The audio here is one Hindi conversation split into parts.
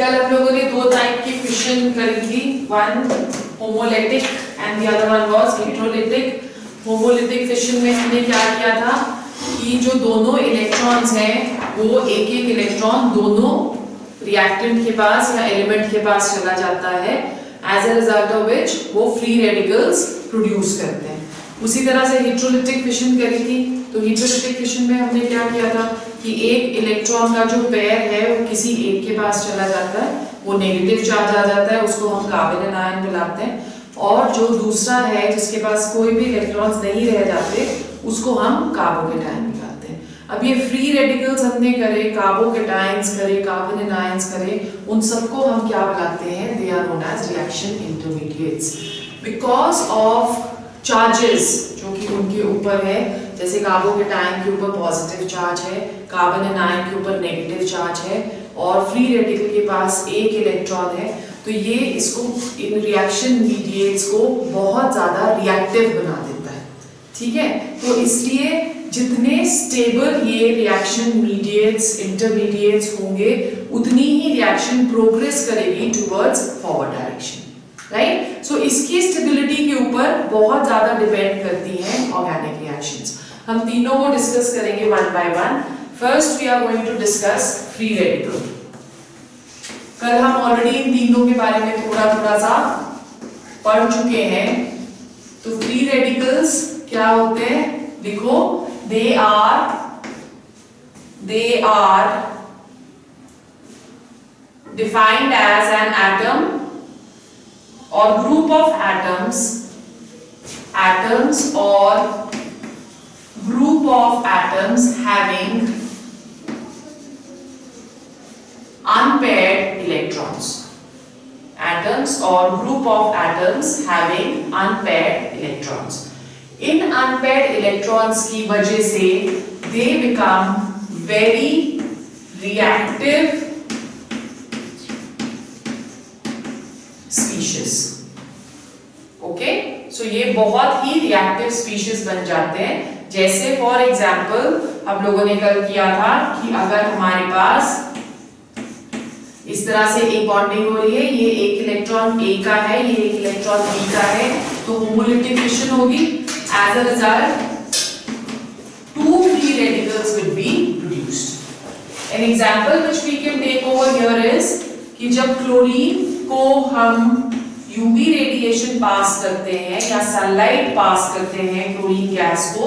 कल हम लोगों ने दो टाइप की फिशन करी थी, one homolytic and the other one was heterolytic. Homolytic fission में हमने क्या किया था कि जो दोनों इलेक्ट्रॉन्स हैं वो एक एक इलेक्ट्रॉन दोनों रिएक्टेंट के पास या एलिमेंट के पास चला जाता है, as a result of which वो फ्री रेडिकल्स प्रोड्यूस करते हैं। उसी तरह से हेटेरोलिटिक फिशन करी थी, तो हेटेरोलिटिक फिशन में हमने क्या किया था कि एक इलेक्ट्रॉन का जो पेयर है वो किसी एक के पास चला जाता है, वो नेगेटिव चार्ज आ जाता है, उसको हम कार्बन आयन बुलाते हैं, और जो दूसरा है जिसके पास कोई भी इलेक्ट्रॉन्स नहीं रह जाते उसको हम कार्बोकेटायन बुलाते हैं। अब ये फ्री रेडिकल्स हमने करे, कार्बोकेटायंस करे, कार्बन आयंस करे, उन सबको हम क्या बुलाते हैं, they are known as reaction intermediates, because of charges जो कि उनके ऊपर है। जैसे कार्बोकेटायन के ऊपर पॉजिटिव चार्ज है, कार्बन आयन के ऊपर नेगेटिव चार्ज है, और फ्री रेडिकल के पास एक इलेक्ट्रॉन है, तो ये इसको इन रिएक्शन मीडिएट्स को बहुत ज्यादा रिएक्टिव बना देता है। ठीक है, तो इसलिए जितने स्टेबल ये रिएक्शन मीडिएट्स इंटरमीडिएट्स होंगे उतनी ही रिएक्शन प्रोग्रेस करेगी टुवर्ड्स फॉरवर्ड डायरेक्शन, राइट। सो इसकी स्टेबिलिटी के ऊपर बहुत ज्यादा डिपेंड करती हैं ऑर्गेनिक रिएक्शंस। हम तीनों को डिस्कस करेंगे one by one. First we are going to discuss free radical. कल हम ऑलरेडी इन तीनों के बारे में थोड़ा सा पढ़ चुके हैं। तो फ्री रेडिकल्स क्या होते हैं, देखो, they are defined as an atom or group of atoms or group of atoms having unpaired electrons. Atoms or group of atoms having unpaired electrons. In unpaired electrons की वजह से they become very reactive species. Okay, so ये बहुत ही रिएक्टिव स्पीशीज बन जाते हैं। जैसे फॉर एग्जांपल हम लोगों ने कल किया था कि अगर हमारे पास इस तरह से एक बॉन्डिंग हो रही है, ये एक इलेक्ट्रॉन ए का है, ये एक इलेक्ट्रॉन बी का है, तो होमोलिटिक फिशन होगी। As a result two free radicals will be produced. An example which we can take over here is कि जब क्लोरीन को हम यूवी रेडिएशन पास करते हैं या सनलाइट पास करते हैं क्लोरीन गैस को,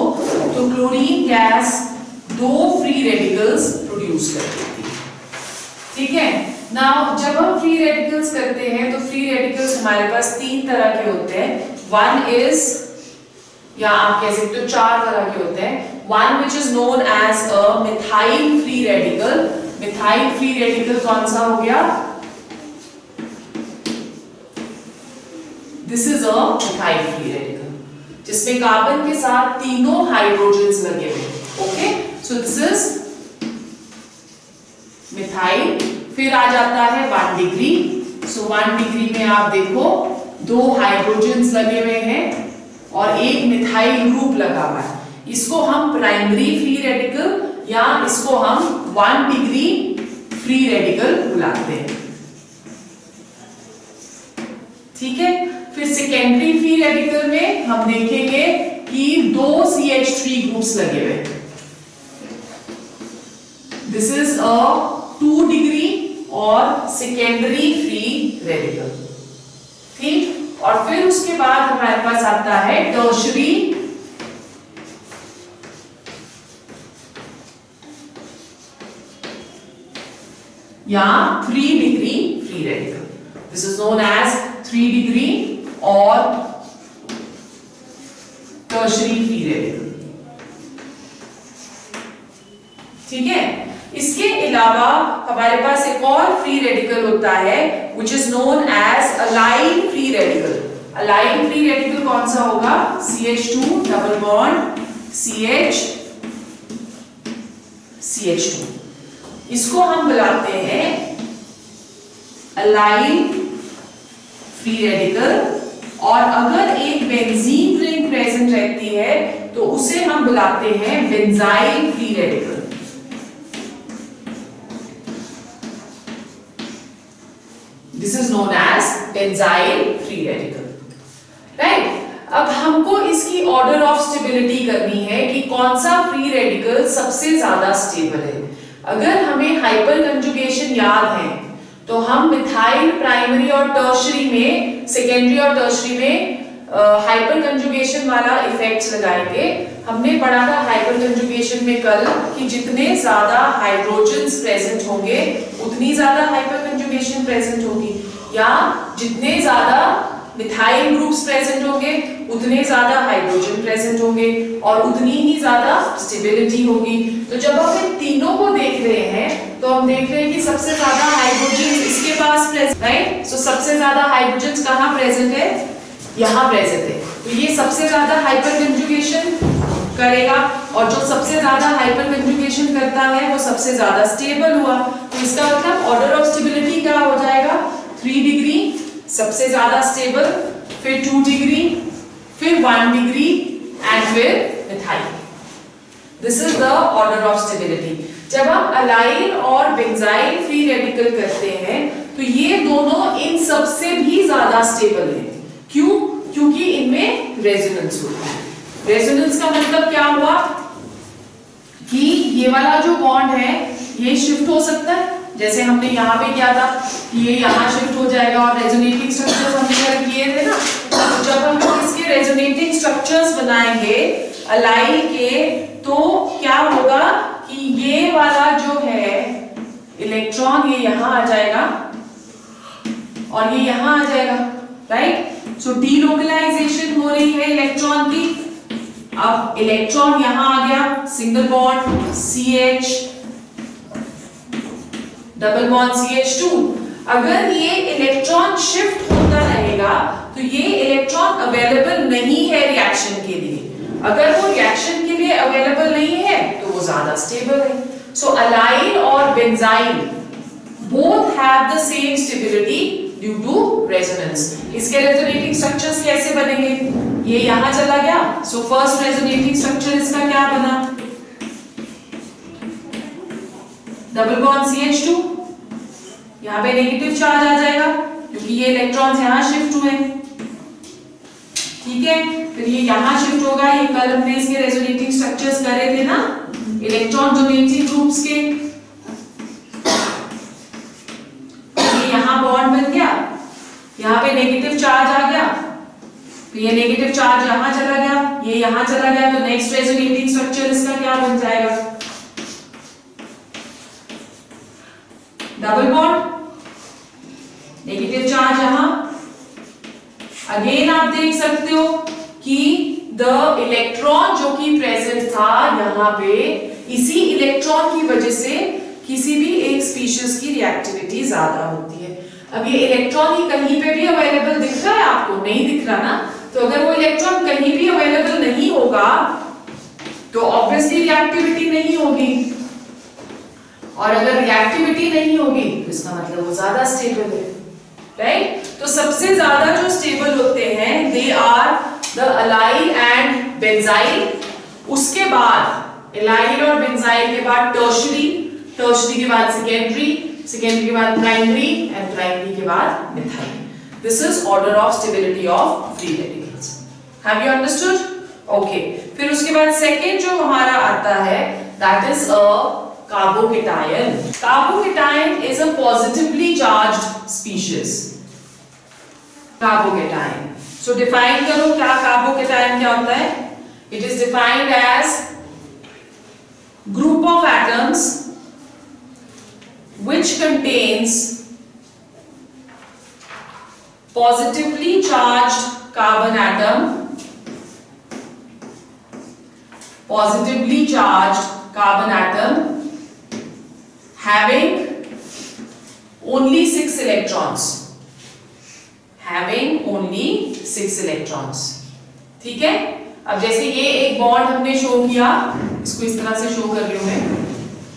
तो क्लोरीन गैस दो फ्री रेडिकल्स प्रोड्यूस करती है। ठीक है, नाउ जब हम फ्री रेडिकल्स करते हैं तो फ्री रेडिकल्स हमारे पास तीन तरह के होते हैं। वन इज, या आप कह सकते हो चार तरह के होते हैं। One which is known as a methyl free radical. Methyl free radical कौन सा हो गया, this is a methyl free radical, जिसमें कार्बन के साथ तीनों हाइड्रोजन्स लगे हुए। Okay, so this is methyl. फिर आ जाता है 1 डिग्री। सो 1 डिग्री में आप देखो दो हाइड्रोजन्स लगे हुए हैं और एक मिथाइल ग्रुप लगा हुआ है। इसको हम प्राइमरी फ्री रेडिकल या इसको हम 1 डिग्री फ्री रेडिकल बुलाते हैं। ठीक है, फिर सेकेंडरी फ्री रेडिकल में हम देखेंगे कि दो CH3 ग्रुप्स लगे हुए। दिस इज अ 2 डिग्री और सेकेंडरी फ्री रेडिकल। ठीक, और फिर उसके बाद हमारे पास आता है टर्शरी या 3 degree free radical. This is known as 3 degree और टर्शरी फ्री रेडिकल। ठीक है, इसके अलावा हमारे पास एक और फ्री रेडिकल होता है which is known as align free radical. Align free radical कौन सा होगा, CH2 डबल बॉन्ड CH2। इसको हम बुलाते हैं अलाइन फ्री रेडिकल। और अगर एक बेंजीन रिंग प्रेजेंट रहती है तो उसे हम बुलाते हैं benzyl free radical. This is known as benzyl free radical, right. अब हमको इसकी ऑर्डर ऑफ स्टेबिलिटी करनी है कि कौन सा फ्री रेडिकल सबसे ज्यादा स्टेबल है। अगर हमें हाइपर कंजुगेशन याद है तो हम मिथाइल प्राइमरी और टर्शरी में, सेकेंडरी और टर्शरी में हाइपर कंजुगेशन वाला इफेक्ट्स लगाएंगे। हमने पढ़ा था हाइपर कंजुगेशन में कल कि जितने ज्यादा हाइड्रोजन्स प्रेजेंट होंगे उतनी ज्यादा हाइपर कंजुगेशन प्रेजेंट होगी, या जितने ज्यादा मिथाइल ग्रुप्स प्रेजेंट होंगे उतने ज्यादा हाइड्रोजन प्रेजेंट होंगे और उतनी ही ज्यादा स्टेबिलिटी होगी। तो जब हम इन तीनों को देख रहे हैं तो हम देख रहे हैं कि सबसे ज्यादा हाइड्रोजन इसके पास प्रेजेंट, राइट। सो सबसे ज्यादा हाइड्रोजन कहाँ प्रेजेंट है, यहाँ प्रेजेंट है। तो ये सबसे ज्यादा हाइपर कंजुगेशन करेगा और जो सबसे ज्यादा हाइपर कंजुगेशन करता है वो सबसे ज्यादा स्टेबल हुआ। तो इसका मतलब ऑर्डर ऑफ स्टेबिलिटी क्या हो जाएगा, 3 डिग्री सबसे ज्यादा स्टेबल, फिर 2 डिग्री, फिर 1 डिग्री एंड फिर methyl. This is the order of stability. जब हम अलाइल और बेंजाइल फ्री रेडिकल करते हैं तो ये दोनों इन सबसे भी ज्यादा स्टेबल हैं। क्यों? क्योंकि इनमें रेजोनेंस होता है। रेजोनेंस का मतलब क्या हुआ कि ये वाला जो बॉन्ड है ये शिफ्ट हो सकता है, जैसे हमने यहाँ पे किया था कि ये यहाँ शिफ्ट हो जाएगा और रेजोनेटिंग स्ट्रक्चर्स हमने किए थे ना। तो जब हम इसके रेजोनेटिंग स्ट्रक्चर्स बनाएंगे अलाइल के तो क्या होगा कि ये वाला जो है इलेक्ट्रॉन ये यहाँ आ जाएगा और ये यहाँ आ जाएगा, राइट। सो डीलोकलाइजेशन हो रही है इलेक्ट्रॉन की। अब इलेक्ट्रॉन यहाँ आ गया, single bond CH, double bond CH2। अगर ये इलेक्ट्रॉन शिफ्ट होता रहेगा तो ये इलेक्ट्रॉन अवेलेबल नहीं है रिएक्शन के लिए। अगर वो रिएक्शन के लिए अवेलेबल नहीं है तो वो ज्यादा स्टेबल है। सो अलाइल और benzyl both have the same stability due to resonance. इसके रेजोनेटिंग स्ट्रक्चर्स कैसे बनेंगे, ये यहां चला गया, सो फर्स्ट रेजोनेटिंग स्ट्रक्चर इसका क्या बना, डबल बॉन्ड CH2, यहाँ पे नेगेटिव चार्ज आ जाएगा क्योंकि ये इलेक्ट्रॉन्स यहाँ शिफ्ट हुए, ठीक है। फिर ये यहाँ शिफ्ट होगा, ये कल हमने इसके रेजोनेटिंग स्ट्रक्चर्स करे थे ना इलेक्ट्रॉन डोनेटिंग ग्रुप्स के। ये यहाँ बॉन्ड बन गया, यहाँ पे नेगेटिव चार्ज आ गया, तो ये नेगेटिव चार्ज यहाँ चला गया, ये यहाँ चला गया, तो नेक्स्ट रेजोनेटिंग स्ट्रक्चर इसका क्या बन जाएगा, डबल बॉन्ड, नेगेटिव चार्ज यहाँ। अगेन आप देख सकते हो कि द इलेक्ट्रॉन जो कि प्रेजेंट था यहाँ पे, इसी इलेक्ट्रॉन की वजह से किसी भी एक स्पीशीज की रिएक्टिविटी ज्यादा होती है। अब ये इलेक्ट्रॉन ही कहीं पे भी अवेलेबल दिख रहा है आपको, नहीं दिख रहा ना, तो अगर वो इलेक्ट्रॉन कहीं भी अवेलेबल नहीं होगा तो ऑब्वियसली रिएक्टिविटी नहीं होगी, और अगर रिएक्टिविटी नहीं होगी तो इसका मतलब वो ज्यादा स्टेबल है, राइट। तो सबसे ज्यादा जो स्टेबल होते हैं they are the allyl and benzyl. उसके बाद एलाइल और बेंजाइल के बाद टर्शरी, टर्शरी के बाद सेकेंडरी, सेकेंडरी के बाद प्राइमरी एंड प्राइमरी के बाद methyl. This is order of stability of free radicals. Have you understood? Okay. फिर उसके बाद सेकेंड जो हमारा आता है that is a carbocation. Carbocation is a positively charged species. Carbocation, so define करो क्या कार्बोकेटायन क्या होता है। It is defined as group of atoms which contains positively charged carbon atom, positively charged carbon atom having only 6 electrons, having only 6 electrons, ठीक है। अब जैसे ये एक बॉन्ड हमने शो किया, इसको इस तरह से शो कर रही हूं मैं,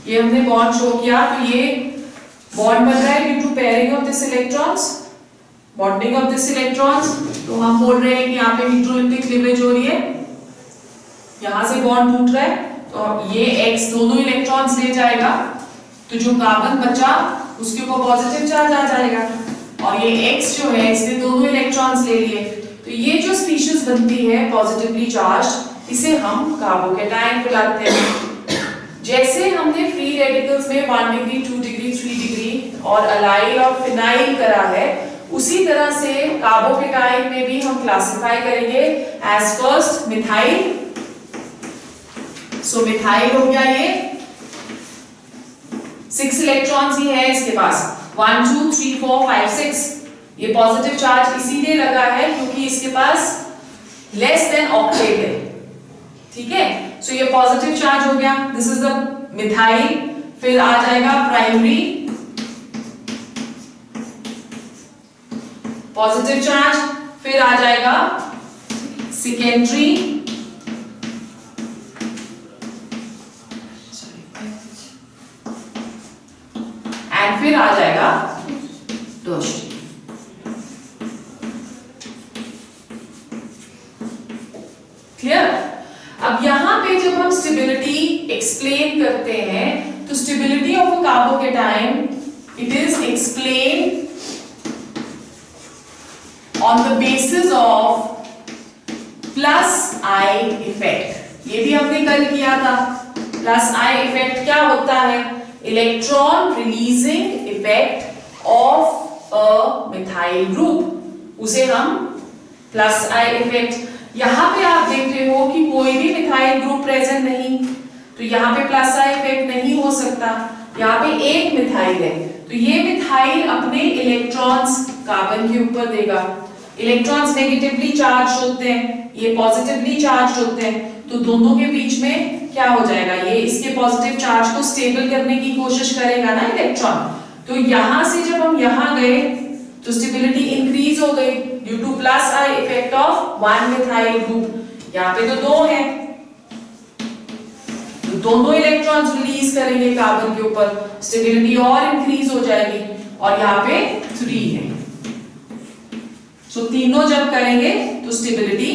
ये हमने बॉन्ड शो किया, तो ये बॉन्ड बन रहा है due to pairing of this electrons, bonding of this electrons. तो हम बोल रहे हैं कि यहाँ पे न्यूट्रोलिटिक क्लीवेज हो रही है, यहां से बॉन्ड टूट रहा है, तो ये X दोनों इलेक्ट्रॉन्स ले जाएगा, तो जो कार्बन बचा उसके ऊपर पॉजिटिव चार्ज आ जाएगा, और ये X जो है इसने दोनों इलेक्ट्रॉन्स ले लिए, तो ये जो स्पीशीज बनती है पॉजिटिवली चार्ज, इसे हम कार्बोकैटायन कहलाते हैं। जैसे हमने फ्री रेडिकल्स में 1 डिग्री 2 डिग्री 3 डिग्री और अलाइल और फिनाइल करा है, उसी तरह से कार्बोकैटायन में भी हम क्लासिफाई करेंगे एज फर्स्ट मिथाइल। सो मिथाइल हो गया, ये 6 इलेक्ट्रॉन्स ही है इसके पास, 1 2 3 4 5 6। ये पॉजिटिव चार्ज इसीलिए लगा है क्योंकि इसके पास लेस देन ऑक्टेट है, ठीक है। सो ये पॉजिटिव चार्ज हो गया, दिस इज द मिथाइल। फिर आ जाएगा प्राइमरी पॉजिटिव चार्ज, फिर आ जाएगा सेकेंडरी एंड फिर आ जाएगा टर्शियरी। क्लियर? अब यहां पे जब हम स्टेबिलिटी एक्सप्लेन करते हैं तो stability of a carbocation it is explain on the basis of plus I effect। ये भी हमने कल किया था। plus I effect क्या होता है? Electron releasing effect of a methyl group, उसे हम plus I effect। यहां पे आप देख रहे हो कि कोई भी मिथाइल ग्रुप प्रेजेंट नहीं, तो यहां पे plus I effect नहीं हो सकता। यहाँ पे एक मिथाइल है, तो ये मिथाइल अपने इलेक्ट्रॉन्स कार्बन के ऊपर देगा। इलेक्ट्रॉन्स नेगेटिवली चार्ज होते हैं, ये पॉजिटिवली चार्ज होते हैं, तो दोनों के बीच में क्या हो जाएगा, ये इसके पॉजिटिव चार्ज को स्टेबल करने की कोशिश करेगा ना इलेक्ट्रॉन। तो यहां से जब हम यहां गए तो स्टेबिलिटी इंक्रीज हो गई due to plus I effect of one methyl group. यहाँ पे तो 2 है, तो दोनों इलेक्ट्रॉन्स रिलीज करेंगे कार्बन के ऊपर, स्टेबिलिटी और इंक्रीज हो जाएगी। और यहाँ पे 3 है, तो तीनों जब करेंगे तो स्टेबिलिटी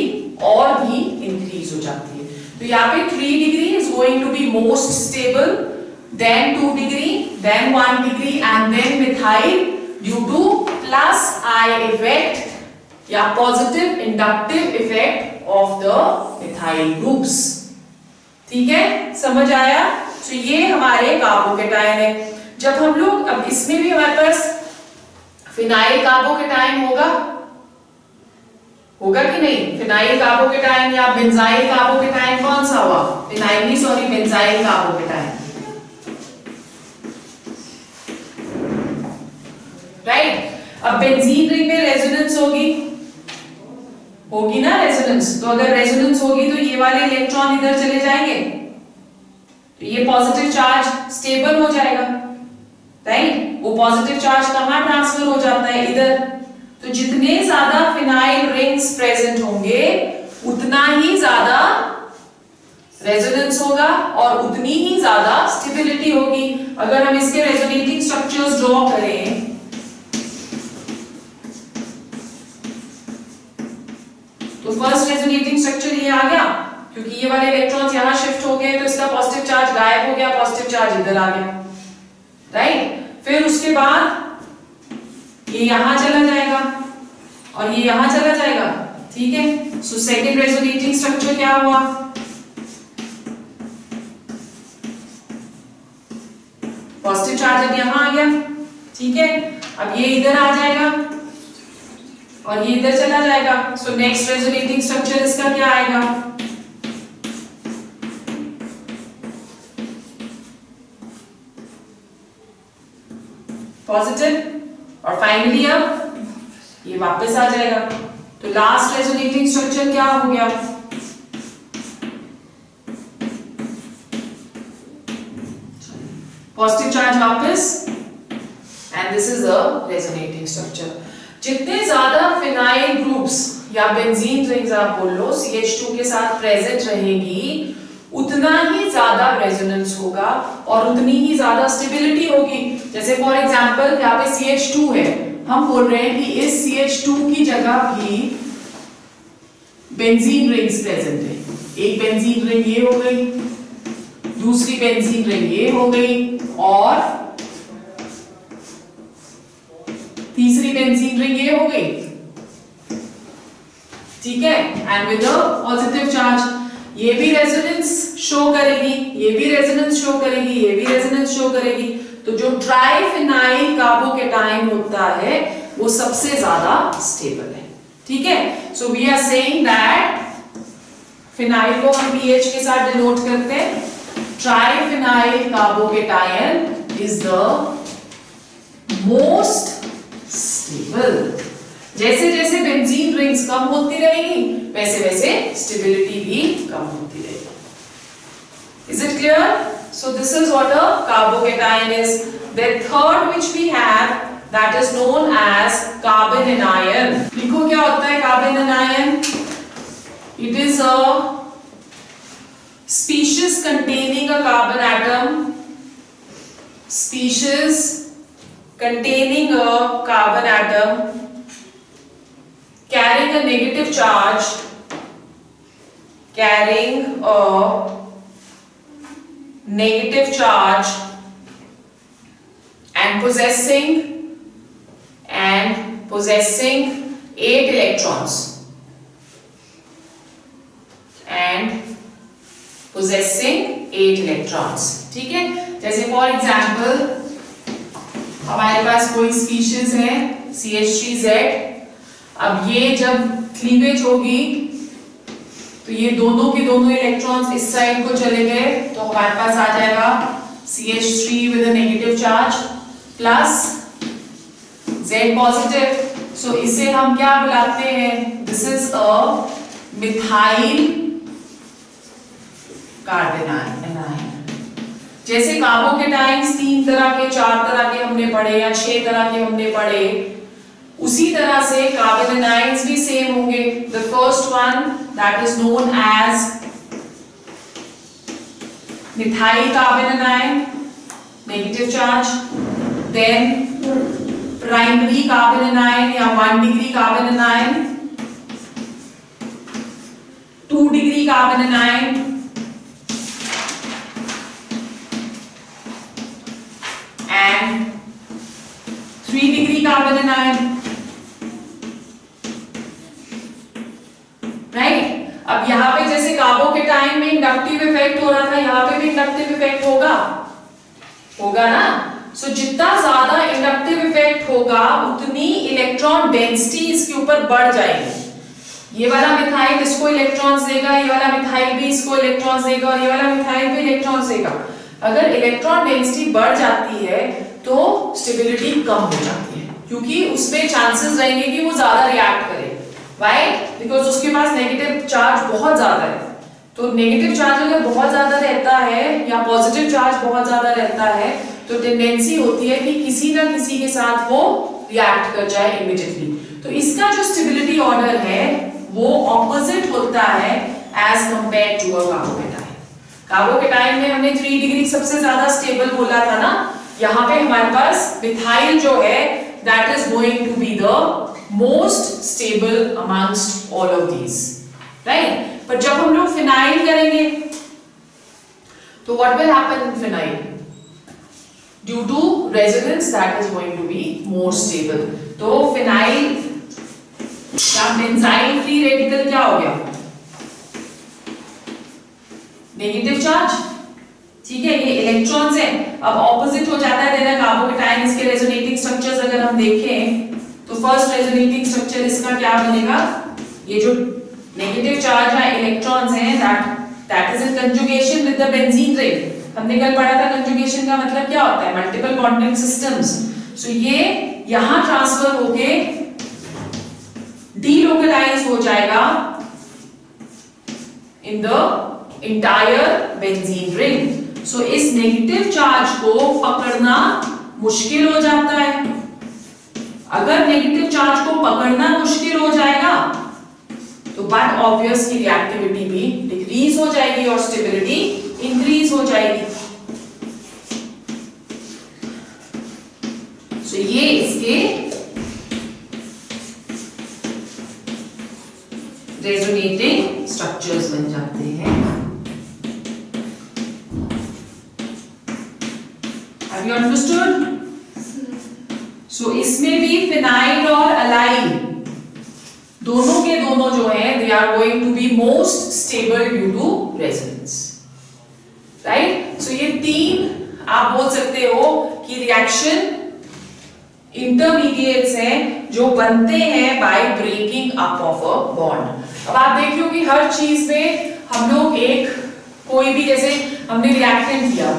और भी इंक्रीज हो जाती है। तो यहाँ पे 3 degree is going to be most stable, then 2 degree, then 1 degree and then methyl due to plus I effect या positive inductive effect of the methyl groups. ठीक है, समझ आया? तो ये हमारे कार्बोकैटायन है। जब हम लोग अब इसमें भी हमारे पास फिनाइल कार्बोकैटायन होगा कि नहीं? फिनाइल कार्बोकैटायन या बेंजाइल कार्बोकैटायन कौन सा हुआ? फिनाइल नहीं, सॉरी, बेंजाइल कार्बोकैटायन, राइट। अब बेंजीन रिंग में रेजोनेंस होगी ना, रेजोनेंस। तो अगर रेजोनेंस होगी तो ये वाले इलेक्ट्रॉन इधर चले जाएंगे, तो ये पॉजिटिव चार्ज स्टेबल हो जाएगा, राइट। वो पॉजिटिव चार्ज कहां ट्रांसफर हो जाता है? इधर। तो जितने ज्यादा फिनाइल रिंग्स प्रेजेंट होंगे उतना ही ज्यादा रेजोनेंस होगा और उतनी ही ज्यादा स्टेबिलिटी होगी। अगर हम इसके रेजोनेटिंग स्ट्रक्चर्स ड्रॉ करें तो फर्स्ट रेजोनेटिंग स्ट्रक्चर ये आ गया, क्योंकि ये वाले इलेक्ट्रॉन्स यहां शिफ्ट हो गए तो इसका पॉजिटिव चार्ज गायब हो गया, पॉजिटिव चार्ज इधर आ गया, राइट। फिर उसके बाद ये यहां चला जाएगा और ये यहां चला जाएगा, ठीक है। सो सेकंड रेजोनेटिंग स्ट्रक्चर क्या हुआ? पॉजिटिव चार्ज अब यहां आ गया, ठीक है। अब ये इधर आ जाएगा और ये इधर चला जाएगा। सो नेक्स्ट रेजोनेटिंग स्ट्रक्चर इसका क्या आएगा? पॉजिटिव, और फाइनली अब ये वापस आ जाएगा। तो लास्ट रेजोनेटिंग स्ट्रक्चर क्या हो गया? पॉजिटिव चार्ज वापस, and this is a resonating structure. जितने ज्यादा फिनाइल ग्रुप्स या बेंजीन रिंग्स आप बोल लो CH2 के साथ प्रेजेंट रहेगी, उतना ही ज्यादा रेजोनेंस होगा और उतनी ही ज्यादा स्टेबिलिटी होगी। जैसे फॉर एग्जांपल यहाँ पे CH2 है, हम बोल रहे हैं कि इस CH2 की जगह भी बेंजीन रिंग्स प्रेजेंट है। एक बेंजीन रिंग ये हो गई, दूसरी बेंजीन रिंग ये हो गई और तीसरी दूसरी बेंजीन रिंग ये हो गई, ठीक है, and with a positive charge ये भी रेजोनेंस शो करेगी, ये भी रेजोनेंस शो करेगी, ये भी रेजोनेंस शो करेगी। तो जो ट्राइफिनाइल कार्बोकेटाइन होता है वो सबसे ज्यादा स्टेबल है, ठीक है। So we are saying that phenyl को हम पीएच के साथ डिनोट करते हैं, triphenyl carbocation is the most stable. जैसे जैसे बेंजीन रिंग्स कम होती रहेगी वैसे वैसे स्टेबिलिटी भी कम होती रहेगी। Is it clear? So this is what a carbocation is. The third which we have that is known as carbon anion. लिखो क्या होता है carbon anion? It is a species containing a carbon atom. Species containing a carbon atom carrying a negative charge. Carrying a negative charge. And possessing 8 electrons ठीक है। जैसे फॉर एग्जाम्पल हमारे पास कोई स्पीशीज है CH3Z, अब ये जब क्लीवेज होगी तो ये दोनों के दोनों इलेक्ट्रॉन्स इस साइड को चले गए तो हमारे पास आ जाएगा CH3 with a negative charge plus Z positive. So इसे हम क्या बुलाते हैं? This is a methyl carbanion. जैसे कार्बोकेटाइन्स 3 तरह के, 4 तरह के हमने पढ़े या 6 तरह के हमने पढ़े, उसी तरह से कार्बन आयन्स भी सेम होंगे। The first one that is known as methyl carbanion, negative charge, then primary carbon anion या 1 degree carbon anion, 2 degree carbon anion, and 3 degree carbon anion, right? अब यहाँ पे जैसे कार्बोकेटाइन में इंडक्टिव इफेक्ट हो रहा था, यहाँ पे भी इंडक्टिव इफेक्ट होगा ना। सो जितना ज्यादा इंडक्टिव इफेक्ट होगा उतनी इलेक्ट्रॉन डेंसिटी इसके ऊपर बढ़ जाएगी। ये वाला मिथाइल इसको इलेक्ट्रॉन्स देगा, ये वाला मिथाइल भी इसको इलेक्ट्रॉन्स देगा और ये वाला मिथाइल भी इलेक्ट्रॉन्स देगा। अगर इलेक्ट्रॉन डेंसिटी बढ़ जाती है तो स्टेबिलिटी कम हो जाती है, क्योंकि उसमें चांसेस रहेंगे कि वो ज्यादा रिएक्ट करे। व्हाई? बिकॉज उसके पास नेगेटिव चार्ज बहुत ज्यादा है। तो नेगेटिव चार्ज अगर बहुत ज्यादा रहता है या पॉजिटिव चार्ज बहुत ज्यादा रहता है तो टेंडेंसी होती है कि किसी ना किसी के साथ वो रिएक्ट कर जाए इमीडिएटली। तो इसका जो स्टेबिलिटी ऑर्डर है वो ऑपोजिट होता है as compare to a carbocation. Carbocation में हमने 3 डिग्री सबसे ज्यादा स्टेबल बोला था ना, यहाँ पे हमारे पास मिथाइल जो है that is going to be the most stable amongst all of these, right. पर जब हम लोग फिनाइल करेंगे तो what will happen in phenyl? Due to resonance that is going to be more stable. तो फिनाइल या बेंजाइल फ्री रेडिकल क्या हो गया? नेगेटिव चार्ज, ठीक है, ये इलेक्ट्रॉन्स हैं। अब ऑपोजिट हो जाता है देना कार्बोकेटाइन। इसके रेजोनेटिंग स्ट्रक्चर्स अगर हम देखें तो फर्स्ट रेजोनेटिंग स्ट्रक्चर इसका क्या बनेगा? ये जो नेगेटिव चार्ज है इलेक्ट्रॉन्स हैं that is in conjugation with the benzene ring. हमने कल पढ़ा था कंजुगेशन का मतलब क्या होता है? Multiple bonding systems. सो ये यहां ट्रांसफर होके डीलोकलाइज हो जाएगा in the entire benzene ring. So इस नेगेटिव चार्ज को पकड़ना मुश्किल हो जाता है। अगर नेगेटिव चार्ज को पकड़ना मुश्किल हो जाएगा तो बट ऑब्वियस की रिएक्टिविटी भी डिक्रीज हो जाएगी और स्टेबिलिटी इंक्रीज हो जाएगी। तो ये इसके रेजोनेटिंग स्ट्रक्चर्स बन जाते हैं। Have you understood? सो इसमें भी फिनाइल और अलाइल दोनों के दोनों जो है they are going to be most stable due to resonance, right. So ये तीन आप बोल सकते हो कि रिएक्शन इंटरमीडिएट्स हैं जो बनते हैं by breaking up of a bond. अब आप देखिए कि हर चीज में हम लोग एक कोई भी, जैसे हमने रिएक्टेंट किया,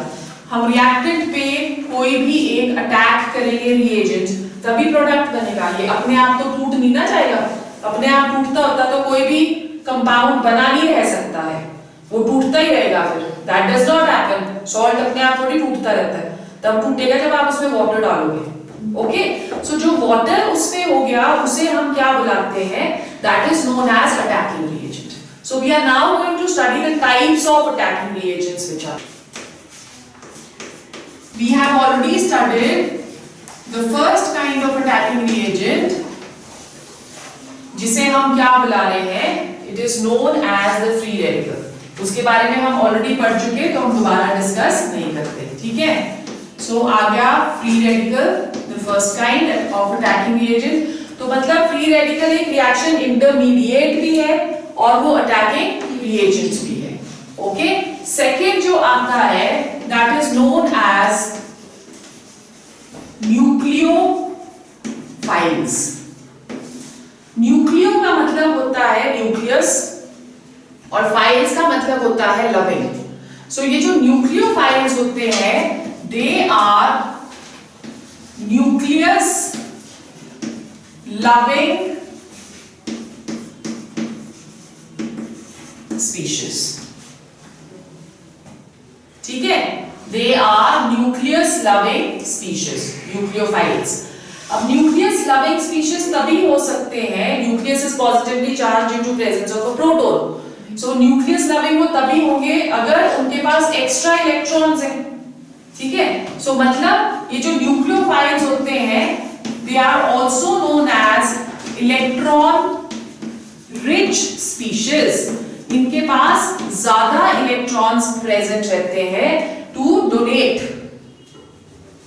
हम रिएक्टेंट पे कोई भी एक अटैक करेंगे रिएजेंट, तभी प्रोडक्ट बनेगा। ये अपने आप तो टूट नहीं ना जाएगा, अपने आप टूटता होता तो कोई भी कंपाउंड बना नहीं रह सकता है, वो टूटता ही रहेगा। फिर that does not happen. Salt अपने आप थोड़ी टूटता रहता है, तब टूटेगा जब आप उसमें वाटर डालोगे। ओके, सो जो वाटर उसमें हो गया उसे हम क्या बुलाते हैं, that is known as attacking reagent. So we are now going to study the types of attacking reagents which are, we have already studied the first kind of attacking reagent जिसे हम क्या बुला रहे हैं, it is known as the free radical। उसके बारे में हम ऑलरेडी पढ़ चुके, तो हम दोबारा डिस्कस नहीं करते, ठीक है। सो आ गया free radical, the first kind of attacking reagent. तो मतलब फ्री रेडिकल एक रिएक्शन इंटरमीडिएट भी है और वो अटैकिंग रिएजेंट्स भी है। ओके, सेकेंड जो आता है that is known as nucleophiles. Nucleo का मतलब होता है न्यूक्लियस और फाइल्स का मतलब होता है लविंग। सो ये जो न्यूक्लियोफाइल्स होते हैं they are nucleus loving species, ठीक है। They are nucleus loving species, nucleophiles. अब न्यूक्लियस लविंग स्पीशीज तभी हो सकते हैं, nucleus is positively charged due to presence of a proton. So nucleus loving वो तभी होंगे अगर उनके पास एक्स्ट्रा इलेक्ट्रॉन्स हैं, ठीक है। सो मतलब ये जो न्यूक्लियोफाइल्स होते हैं they are also known as electron rich species. इनके पास ज्यादा इलेक्ट्रॉन्स प्रेजेंट रहते हैं टू डोनेट,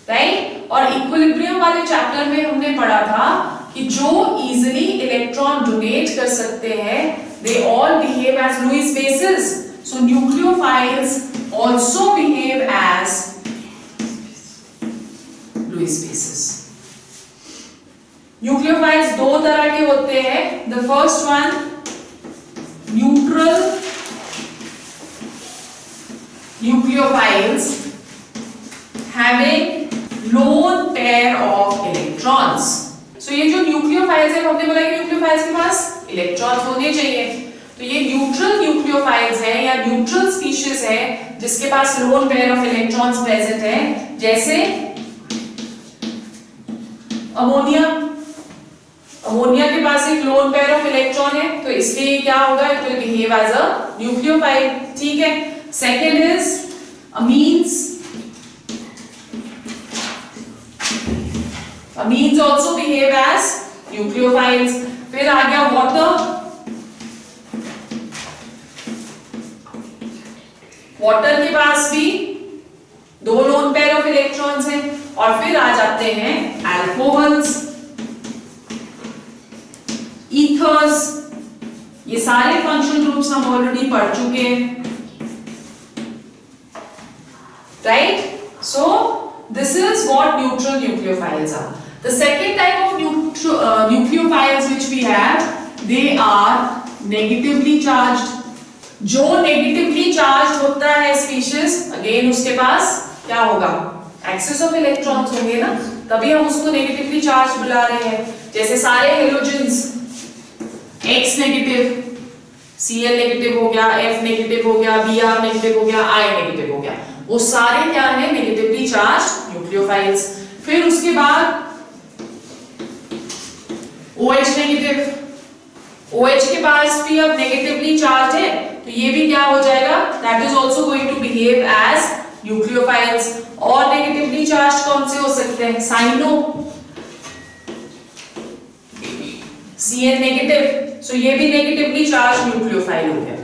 राइट। और इक्विलिब्रियम वाले चैप्टर में हमने पढ़ा था कि जो इजीली इलेक्ट्रॉन डोनेट कर सकते हैं they all behave as Lewis bases. So nucleophiles also behave as Lewis bases. Nucleophiles दो तरह के होते हैं। The first one neutral nucleophiles having lone pair of electrons। so ये जो न्यूक्लियोफाइल्स है, हमने बोला कि न्यूक्लियोफाइल्स के पास इलेक्ट्रॉन्स होने चाहिए, तो ये न्यूट्रल न्यूक्लियोफाइल्स है या न्यूट्रल स्पीशीज है जिसके पास lone pair of electrons present है। जैसे अमोनिया, अमोनिया के पास एक लोन पेयर ऑफ इलेक्ट्रॉन है, तो इसलिए क्या होगा, it will behave as a nucleophile, ठीक है। Second is amines. Amines also behave as nucleophiles। फिर आ गया वाटर। वाटर के पास भी दो लोन पेयर ऑफ इलेक्ट्रॉन्स हैं। और फिर आ जाते हैं अल्कोहल्स, ईथर्स। ये सारे फंक्शनल ग्रुप्स हम ऑलरेडी पढ़ चुके हैं, right. So this is what neutral nucleophiles are। The second type of nucleophiles which we have, they are negatively charged। जो negatively charged होता है species, again उसके पास क्या होगा, excess of electrons होंगे ना, तभी हम उसको negatively charged बुला रहे हैं। जैसे सारे halogens X negative, Cl negative हो गया, F नेगेटिव हो गया, Br नेगेटिव हो गया, I नेगेटिव हो गया, वो सारे क्या है, नेगेटिवली चार्ज्ड न्यूक्लियोफाइल्स। फिर उसके बाद OH नेगेटिव, OH के पास भी अब नेगेटिवली चार्ज है, तो ये भी क्या हो जाएगा, that is also going to behave as nucleophiles. और नेगेटिवली चार्ज कौन से हो सकते हैं, साइनो, Cn नेगेटिव, सो ये भी नेगेटिवली चार्ज न्यूक्लियोफाइल हो गया,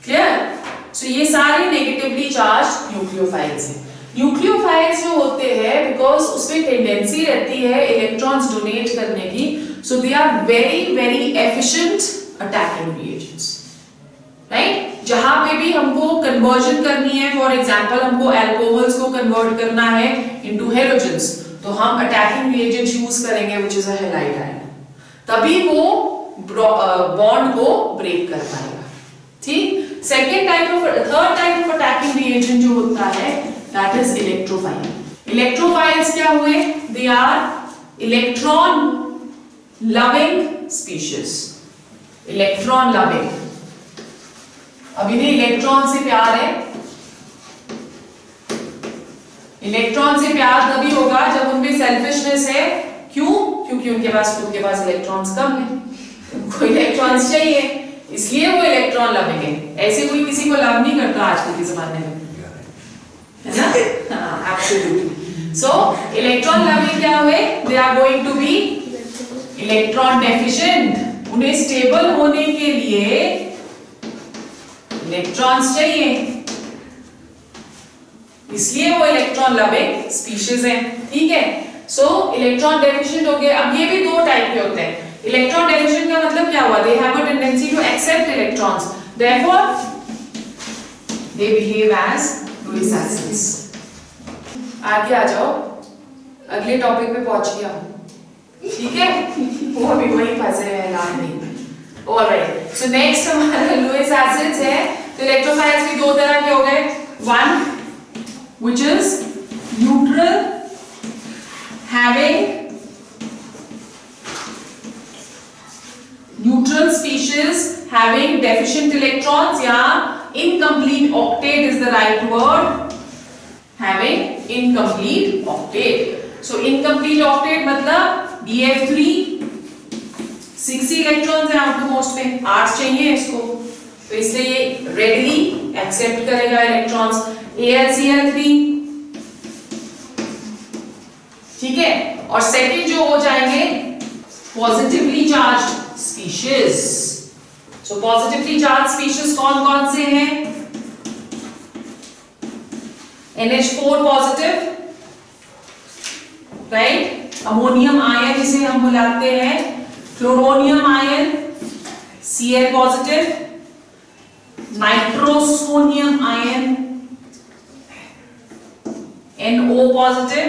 क्लियर। सो ये सारे नेगेटिवली चार्ज न्यूक्लियोफाइल्स हैं। न्यूक्लियोफाइल्स जो होते हैं, बिकॉज उसमें टेंडेंसी रहती है इलेक्ट्रॉन्स डोनेट करने की, so they are very very efficient attacking reagents, right? जहां पे भी हमको कन्वर्जन करनी है, फॉर एग्जांपल हमको अल्कोहल्स को कन्वर्ट करना है इनटू हैलोजेंस, तो हम अटैकिंग रिएजेंट यूज करेंगे which is a halide ion, तभी वो बॉन्ड को ब्रेक कर पाएगा, ठीक? Third type of attacking reagent जो होता है दैट इज इलेक्ट्रोफाइल। इलेक्ट्रोफाइल्स क्या हुए? They are electron loving species, electron loving. अभी नहीं, इलेक्ट्रॉन से प्यार है, इलेक्ट्रॉन से प्यार तभी होगा जब उनमें सेल्फिशनेस है। क्यों? क्योंकि उनके पास खुद के पास इलेक्ट्रॉन्स कम है, उनको इलेक्ट्रॉन्स चाहिए, इसलिए वो इलेक्ट्रॉन लविंग है। ऐसे कोई किसी को लव नहीं करता आजकल के जमाने में, है ना? हाँ, एब्सोल्युटली। सो इलेक्ट्रॉन लविंग क्या हुए? They are going to be electron deficient. उन्हें स्टेबल होने के लिए इलेक्ट्रॉन्स चाहिए, इसलिए वो इलेक्ट्रॉन लविंग स्पीशीज है, ठीक है? सो इलेक्ट्रॉन डेफिशिएंट हो गए। अब ये भी दो टाइप के होते हैं। इलेक्ट्रॉन डेफिशिएंट का मतलब क्या हुआ? They have a tendency to accept electrons, therefore they behave as Lewis acids. आगे आ जाओ, अगले टॉपिक पे पहुंच गया, ठीक है? वो अभी वही फंसे हैं लाइन में। ऑलराइट, सो नेक्स्ट हमारा लुईस एसिड्स है। तो इलेक्ट्रोफाइल्स भी दो तरह के हो गए, one which is neutral having neutral species having deficient electrons, या incomplete octet is the right word, having incomplete octet. So incomplete octet मतलब BF3 6 इलेक्ट्रॉन्स हैं आउटमोस्ट में, 8 चाहिए इसको, तो इसलिए ये readily accept करेगा इलेक्ट्रॉन्स। AlCl3, ठीक है? और सेकंड जो हो जाएंगे पॉजिटिवली चार्ज्ड स्पीशीज। सो पॉजिटिवली चार्ज्ड स्पीशीज कौन कौन से हैं? NH4 positive, right? Ammonium ion जिसे हम बुलाते हैं, fluoronium ion Cl positive, nitrosonium ion NO positive,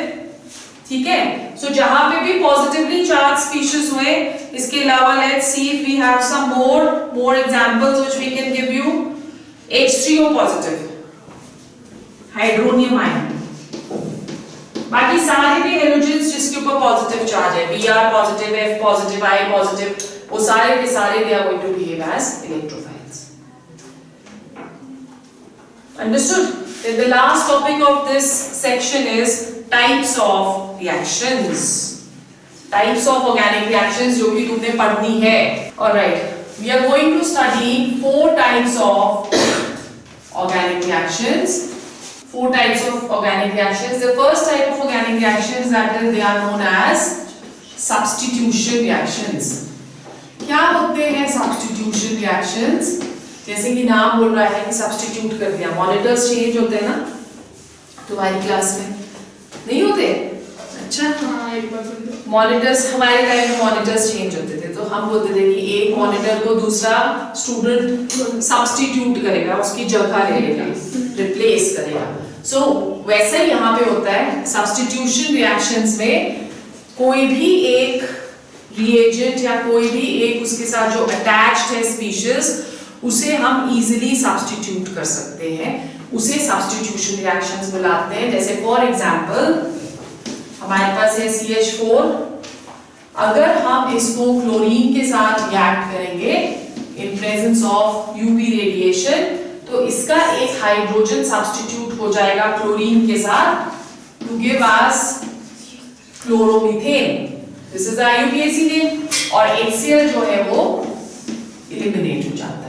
ठीक है? सो जहां पे भी पॉजिटिवली चार्ज स्पीशीज हुए, इसके अलावा let's see if we have some more examples which we can give you. H3O positive, hydronium ion, बाकी सारे भी हैलोजेंस जिसके ऊपर पॉजिटिव चार्ज है, Br positive, F positive, I positive, वो सारे के सारे they are going to behave as electrophiles. Understood? Then the last topic of this section is types of reactions. Types of organic reactions जो कि तुमने पढ़नी है. Alright, we are going to study 4 types of organic reactions. 4 types of organic reactions. The first type of organic reactions that is they are known as substitution reactions. क्या होते हैं substitution reactions? जैसे कि नाम बोल रहा है कि सब्स्टिट्यूट कर दिया, मॉनिटर्स चेंज होते हैं ना तुम्हारी क्लास में, नहीं होते? अच्छा, हाँ, एक बार मॉनिटर्स, हमारे टाइम में मॉनिटर्स चेंज होते थे, तो हम बोलते थे कि एक मॉनिटर को दूसरा स्टूडेंट सब्स्टिट्यूट करेगा, उसकी जगह ले लेगा, रिप्लेस करेगा। सो वैसा ही यहाँ पे होता है। सब्स्टिट्यूशन रिएक्शंस में कोई भी एक रिएजेंट या कोई भी एक उसके साथ जो अटैच्ड है स्पीशीज, उसे हम इजीली सब्स्टिट्यूट कर सकते हैं, उसे सब्स्टिट्यूशन रिएक्शंस बुलाते हैं। जैसे फॉर एग्जांपल हमारे पास है CH4, अगर हम इसको क्लोरीन के साथ रिएक्ट करेंगे in presence of UV radiation, तो इसका एक हाइड्रोजन सब्स्टिट्यूट हो जाएगा क्लोरीन के साथ to give us chloromethane. This is IUPAC name, और HCl जो है वो एलिमिनेट हो जाता है।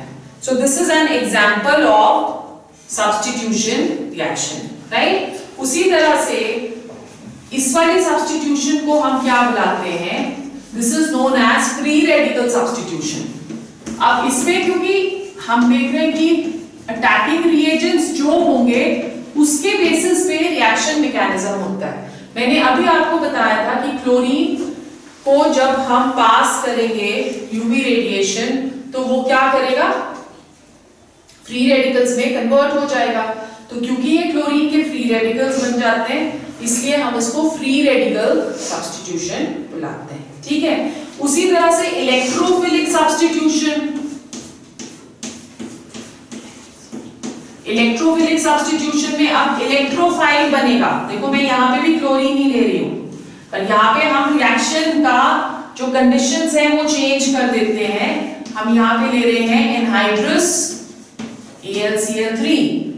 So this is an example of substitution reaction, right? उसी तरह से इस वाले substitution को हम क्या बुलाते हैं? This is known as free radical substitution. अब इसमें क्योंकि हम देख रहे हैं कि attacking reagents जो होंगे उसके बेसिस पे रिएक्शन रिएक्शन मैकेनिज्म होता है। मैंने अभी आपको बताया था कि क्लोरीन को जब हम पास करेंगे यूवी रेडिएशन तो वो क्या करेगा, फ्री रेडिकल्स में कन्वर्ट हो जाएगा। तो क्योंकि ये क्लोरीन के फ्री रेडिकल्स बन जाते हैं इसलिए हम इसको फ्री रेडिकल सब्स्टिट्यूशन बुलाते हैं, ठीक है। उसी तरह से इलेक्ट्रोफिलिक सब्स्टिट्यूशन, इलेक्ट्रोफिलिक सब्स्टिट्यूशन में अब इलेक्ट्रोफाइल बनेगा। देखो मैं यहाँ पे भी क्लोरीन ही ले रही हूँ, पर यहाँ पे हम रिएक्शन का जो कंडीशंस है वो चेंज कर देते हैं। हम यहाँ पे ले रहे हैं एनहाइड्रस AlCl3,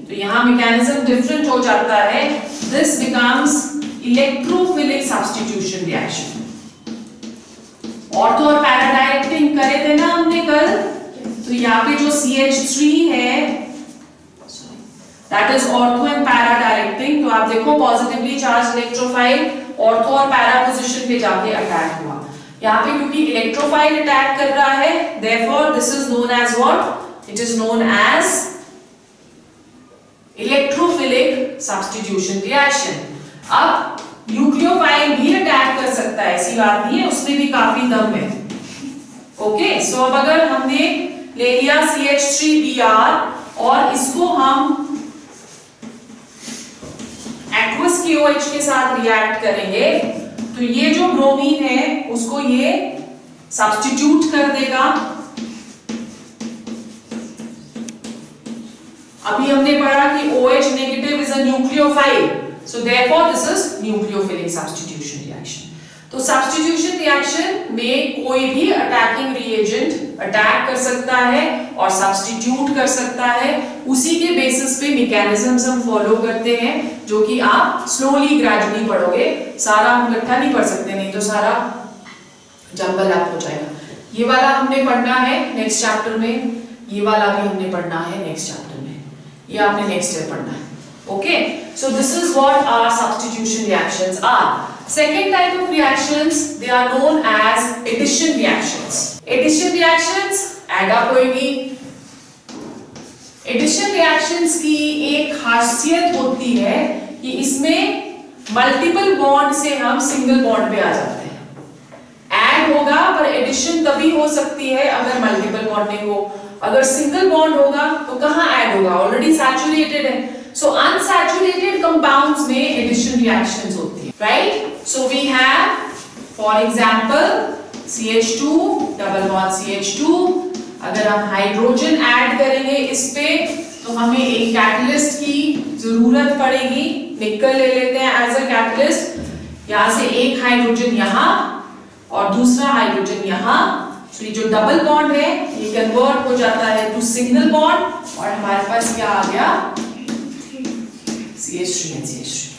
तो यहाँ मैकेनिज्म डिफरेंट हो जाता है। This becomes electrophilic substitution reaction. Ortho और पैरा डायरेक्टिंग करे थे ना हमने कल, तो यहाँ पे जो CH3 है that is ortho and para directing. तो आप देखो पॉजिटिवली चार्ज इलेक्ट्रोफाइल ऑर्थो और पैरा पोजीशन पे जाके अटैक हुआ। यहाँ पे क्योंकि इलेक्ट्रोफाइल अटैक कर रहा है therefore this is known as what? It is known as electrophilic substitution reaction. अब न्यूक्लियोफाइल भी अटैक कर सकता है, ऐसी बात नहीं है, उसमें भी काफी दम है। ओके, सो अब अगर हमने ले लिया CH3Br और इसको हम एक्वस KOH के साथ रिएक्ट करेंगे तो ये जो ब्रोमीन है उसको ये सब्स्टिट्यूट कर देगा। अभी हमने पढ़ा कि OH negative is a nucleophile, so therefore this is nucleophilic substitution reaction. तो सब्स्टिट्यूशन रिएक्शन में कोई भी अटैकिंग रिएजेंट अटैक कर सकता है और सब्स्टिट्यूट कर सकता है। उसी के बेसिस पे मैकेनिज्म्स हम फॉलो करते हैं जो कि आप स्लोली ग्रेजुअली पढ़ोगे, सारा हम इकट्ठा नहीं पढ़ सकते, नहीं तो सारा जंबल अप हो जाएगा। ये वाला हमने पढ़ना है नेक्स्ट चैप्टर में, ये वाला भी हमने पढ़ना है नेक्स्ट चैप्टर में, ये आपने नेक्स्ट ईयर पढ़ना है। Okay, so this is what our substitution reactions are. Second type of reactions, they are known as addition reactions. Addition reactions add up होगी। Addition reactions की एक खासियत होती है कि इसमें मल्टीपल बॉन्ड से हम सिंगल बॉन्ड पे आ जाते हैं। ऐड होगा पर एडिशन तभी हो सकती है अगर मल्टीपल बॉन्डिंग हो। अगर सिंगल बॉन्ड होगा तो कहाँ ऐड होगा, ऑलरेडी सैचुरेटेड है। सो अनसैचुरेटेड कंपाउंड्स में एडिशन रिएक्शंस होती है, right? So we have, for example, CH2 double bond CH2। अगर हम हाइड्रोजन ऐड करेंगे इस पे तो हमें एक कैटलिस्ट की जरूरत पड़ेगी। निकल ले लेते हैं एज अ कैटलिस्ट। यहाँ से एक हाइड्रोजन यहाँ और दूसरा हाइड्रोजन यहाँ, तो ये जो डबल बॉन्ड है ये कन्वर्ट हो जाता है टू सिंगल बॉन्ड और हमारे पास क्या आ गया, CH3 and CH3,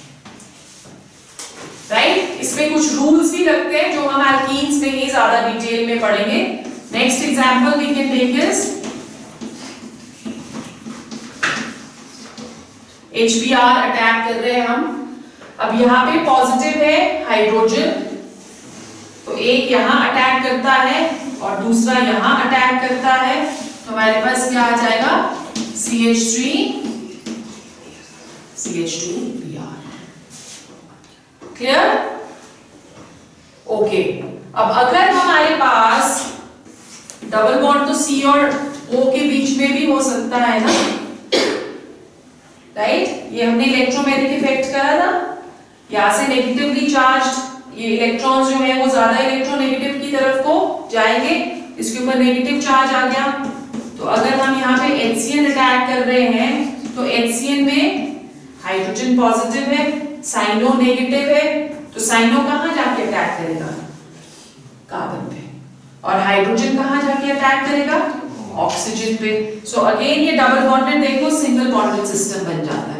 राइट? इसमें कुछ रूल्स भी लगते हैं जो हम एल्कीन्स में ही ज्यादा डिटेल में पढ़ेंगे। Next example we can take is HBr attack कर रहे हैं हम। अब यहाँ पे पॉजिटिव है हाइड्रोजन, तो एक यहाँ अटैक करता है और दूसरा यहाँ अटैक करता है, तो हमारे पास क्या आ जाएगा, CH3 CH2Br। क्लियर? ओके, अब अगर हमारे पास डबल बॉन्ड तो C और O के बीच में भी हो सकता है ना, राइट? ये हमने इलेक्ट्रोमैग्नेटिक इफेक्ट करा था। यहां से नेगेटिवली चार्ज ये इलेक्ट्रॉन्स जो है वो ज्यादा इलेक्ट्रोनेगेटिव की तरफ को जाएंगे, इसके ऊपर नेगेटिव चार्ज आ गया। तो अगर हम यहाँ पे HCN अटैक कर रहे हैं तो HCN में हाइड्रोजन पॉजिटिव है, साइनो नेगेटिव है, तो साइनो कहाँ जाके अटैक करेगा, कार्बन पे, और हाइड्रोजन कहाँ जाके अटैक करेगा, ऑक्सीजन पे। सो अगेन ये डबल बॉन्डेड देखो सिंगल बॉन्डेड सिस्टम बन जाता है।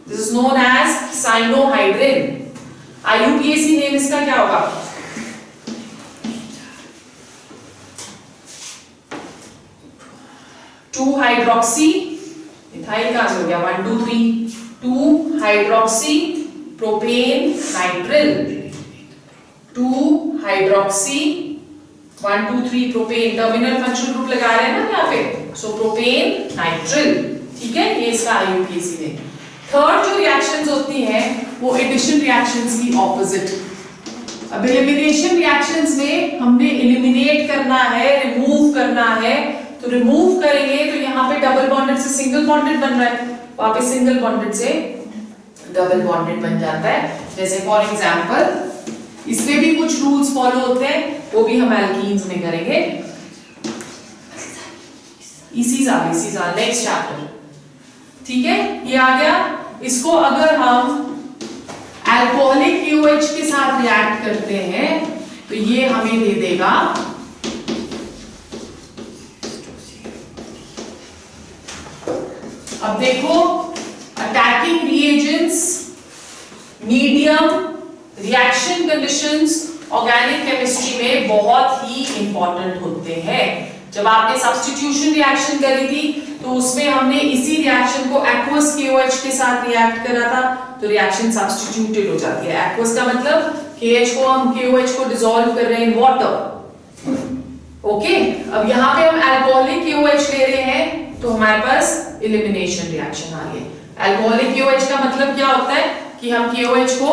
This is known as cyanohydrin. IUPAC name इसका क्या होगा, टू हाइड्रोक्सी मिथाइल कहां से हो गया, 1 2 3, 2 hydroxy propane nitrile, 2 hydroxy 1 2 3 propane, terminal functional group लगा रहे हैं ना यहाँ पे, सो प्रोपेन नाइट्रिल, ठीक है, ये इसका IUPAC है। थर्ड जो रिएक्शंस होती हैं वो एडिशन रिएक्शंस की ऑपोजिट। अब एलिमिनेशन रिएक्शंस में हमने एलिमिनेट करना है, रिमूव करना है, तो रिमूव करेंगे तो यहाँ पे डबल बॉन्डेड से सिंगल बॉन्डेड बन रहा है, वहां पे सिंगल बॉन्डेड से डबल बॉन्डेड बन जाता है। जैसे फॉर एग्जांपल इसमें भी कुछ रूल्स फॉलो होते हैं, वो भी हम एल्कीन्स में करेंगे। इसीजाल नेक्स्ट चैप्टर, ठीक है, ये आ गया। इसको अगर हम अल्कोहलिक KOH के साथ रिएक्ट करते हैं तो ये हमें दे देगा अब देखो attacking reagents, medium, reaction conditions organic chemistry में बहुत ही इंपॉर्टेंट होते हैं। जब आपने सब्स्टिट्यूशन रिएक्शन करी थी तो उसमें हमने इसी रिएक्शन को एक्वस KOH के साथ रिएक्ट करा था, तो रिएक्शन सब्स्टिट्यूटेड हो जाती है। एक्वस का मतलब KH को हम KOH को डिसॉल्व कर रहे हैं इन वाटर, ओके। अब यहाँ पे हम अल्कोहलिक KOH ले रहे हैं तो हमारे पास एलिमिनेशन रिएक्शन आ गई। अल्कोहलिक KOH का मतलब क्या होता है कि हम KOH को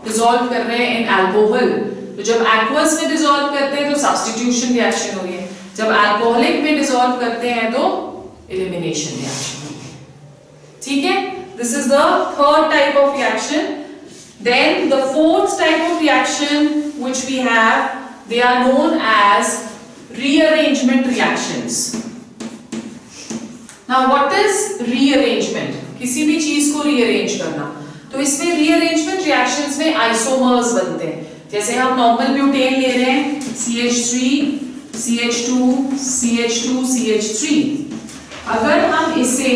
डिसॉल्व कर रहे हैं इन अल्कोहल, तो जब एक्वस में डिसॉल्व करते हैं तो सब्स्टिट्यूशन रिएक्शन हो गई, जब अल्कोहलिक में डिसॉल्व करते हैं तो एलिमिनेशन रिएक्शन हो गई, ठीक है। This is the third type of reaction. Then the fourth type of reaction which we have, they are known as rearrangement reactions. Now what is rearrangement? किसी भी चीज को रीअरेंज करना, तो इसमें रीअरेंजमेंट रिएक्शंस में आइसोमर्स बनते हैं। जैसे हम नॉर्मल ब्यूटेन ले रहे हैं, CH3 CH2 CH2 CH3, अगर हम इसे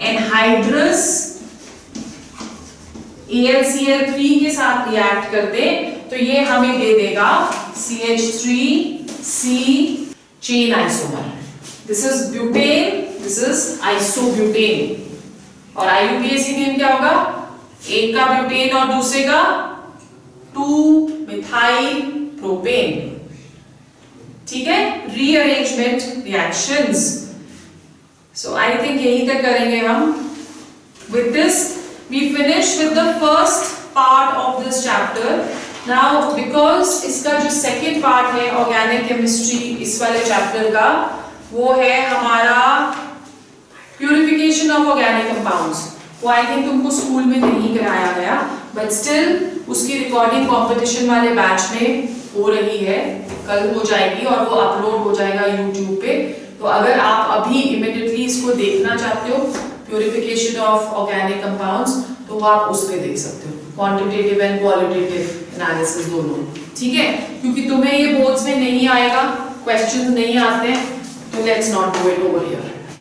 एनहाइड्रस AlCl3 के साथ रिएक्ट करते तो ये हमें दे देगा CH3C chain isomer. This is butane, this is isobutane, और IUPAC नेम क्या होगा? एक का ब्यूटेन और दूसरे का 2-मिथाइल प्रोपेन, ठीक है। Rearrangement reactions, so I think यही तक करेंगे हम। With this we finish with the first part of this chapter. Now because इसका जो सेकेंड पार्ट है ऑर्गेनिक केमिस्ट्री इस वाले चैप्टर का, वो है हमारा प्यूरिफिकेशन ऑफ ऑर्गेनिक कंपाउंड्स। वो आई थिंक तुमको स्कूल में नहीं कराया गया, बट स्टिल उसकी रिकॉर्डिंग कंपटीशन वाले बैच में हो रही है, कल हो जाएगी और वो अपलोड हो जाएगा यूट्यूब पे। तो अगर आप अभी इमीडिएटली इसको देखना चाहते हो, प्यूरिफिकेशन ऑफ ऑर्गेनिक कंपाउंड्स, तो वो आप उस पे देख सकते हो, क्वांटिटेटिव एंड क्वालिटेटिव एनालिसिस दोनों, ठीक है। क्योंकि तुम्हें ये बोर्ड्स में नहीं आएगा, क्वेश्चंस नहीं आते हैं, तो let's not do it over here.